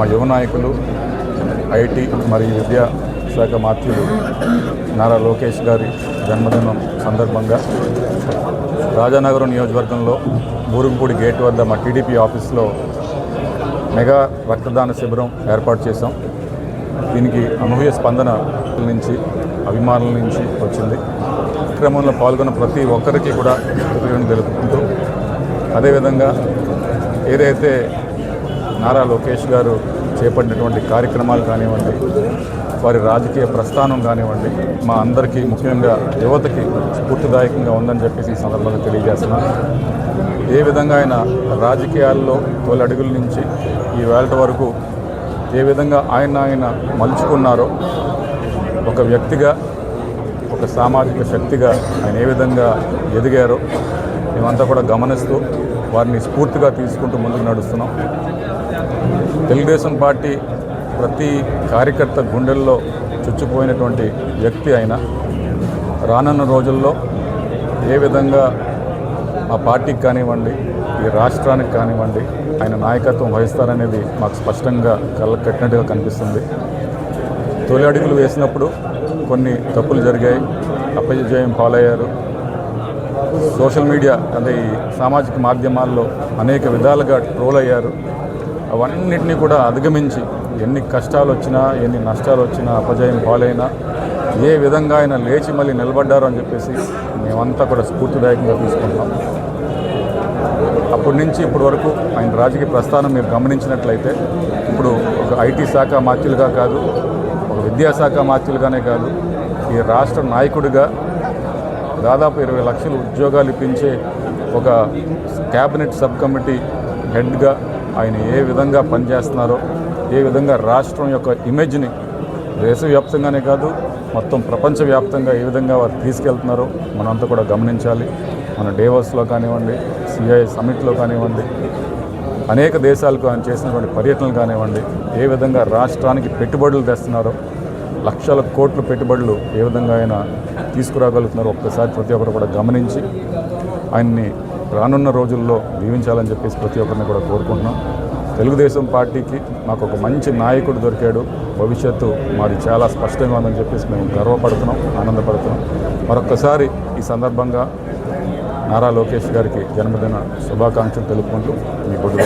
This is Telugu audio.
మా యువ నాయకులు ఐటీ మరియు విద్యా శాఖ మంత్రులు నారా లోకేష్ గారి జన్మదినం సందర్భంగా రాజానగరం నియోజకవర్గంలో బూరుగుపూడి గేట్ వద్ద మా టీడీపీ ఆఫీస్లో మెగా రక్తదాన శిబిరం ఏర్పాటు చేశాం. దీనికి అనూహ్య స్పందన నుంచి అభిమానుల నుంచి వచ్చింది. కార్యక్రమంలో పాల్గొన్న ప్రతి ఒక్కరికి కూడా కృతజ్ఞతలు తెలుపుకుంటూ, అదేవిధంగా ఏదైతే నారా లోకేష్ గారు చేపట్టినటువంటి కార్యక్రమాలు కానివ్వండి, వారి రాజకీయ ప్రస్థానం కానివ్వండి, మా అందరికీ ముఖ్యంగా యువతకి స్ఫూర్తిదాయకంగా ఉందని చెప్పేసి ఈ సందర్భంగా తెలియజేస్తున్నాను. ఏ విధంగా ఆయన రాజకీయాల్లో తొలి అడుగుల నుంచి ఈ వేళ వరకు ఏ విధంగా ఆయన మలుచుకున్నారో, ఒక వ్యక్తిగా, ఒక సామాజిక శక్తిగా ఆయన ఏ విధంగా ఎదిగారో మేమంతా కూడా గమనిస్తూ వారిని స్ఫూర్తిగా తీసుకుంటూ ముందుకు నడుస్తున్నాం. తెలుగుదేశం పార్టీ ప్రతి కార్యకర్త గుండెల్లో చుచ్చుకుపోయినటువంటి వ్యక్తి ఆయన. రానున్న రోజుల్లో ఏ విధంగా ఆ పార్టీకి కానివ్వండి, ఈ రాష్ట్రానికి కానివ్వండి ఆయన నాయకత్వం వహిస్తారనేది మాకు స్పష్టంగా కళ్ళకు కట్టినట్టుగా కనిపిస్తుంది. తొలి అడుగులు వేసినప్పుడు కొన్ని తప్పులు జరిగాయి, అపజయం పాలయ్యారు. సోషల్ మీడియా అంటే ఈ సామాజిక మాధ్యమాల్లో అనేక విధాలుగా ట్రోల్ అయ్యారు. అవన్నిటినీ కూడా అధిగమించి ఎన్ని కష్టాలు వచ్చినా, ఎన్ని నష్టాలు వచ్చినా, అపజయం పాలైనా ఏ విధంగా ఆయన లేచి మళ్ళీ నిలబడ్డారు అని చెప్పేసి మేమంతా కూడా స్ఫూర్తిదాయకంగా తీసుకుంటాం. అప్పటి నుంచి ఇప్పటి వరకు ఆయన రాజకీయ ప్రస్థానం మీరు గమనించినట్లయితే ఇప్పుడు ఒక ఐటీ శాఖ మంత్రులుగా కాదు, ఒక విద్యాశాఖ మంత్రులుగానే కాదు, ఈ రాష్ట్ర నాయకుడిగా దాదాపు 20 లక్షల ఉద్యోగాలు ఇప్పించే ఒక క్యాబినెట్ సబ్ కమిటీ హెడ్గా ఆయన ఏ విధంగా పనిచేస్తున్నారో, ఏ విధంగా రాష్ట్రం యొక్క ఇమేజ్ని దేశవ్యాప్తంగానే కాదు మొత్తం ప్రపంచవ్యాప్తంగా ఏ విధంగా వారు తీసుకెళ్తున్నారో మనంతా కూడా గమనించాలి. మన డేవోస్లో కానివ్వండి, సిఐ సమిట్లో కానివ్వండి, అనేక దేశాలకు ఆయన చేసినటువంటి పర్యటనలు కానివ్వండి, ఏ విధంగా రాష్ట్రానికి పెట్టుబడులు తెస్తున్నారో, లక్షల కోట్ల పెట్టుబడులు ఏ విధంగా ఆయన తీసుకురాగలుగుతున్నారో ఒక్కసారి ప్రతి ఒక్కరు కూడా గమనించి ఆయన్ని రానున్న రోజుల్లో దీవించాలని చెప్పేసి ప్రతి ఒక్కరిని కూడా కోరుకుంటున్నాం. తెలుగుదేశం పార్టీకి మాకు ఒక మంచి నాయకుడు దొరికాడు, భవిష్యత్తు మాది చాలా స్పష్టంగా ఉందని చెప్పేసి మేము గర్వపడుతున్నాం, ఆనందపడుతున్నాం. మరొక్కసారి ఈ సందర్భంగా నారా లోకేష్ గారికి జన్మదిన శుభాకాంక్షలు తెలుపుకుంటూ మీ బొడ్డు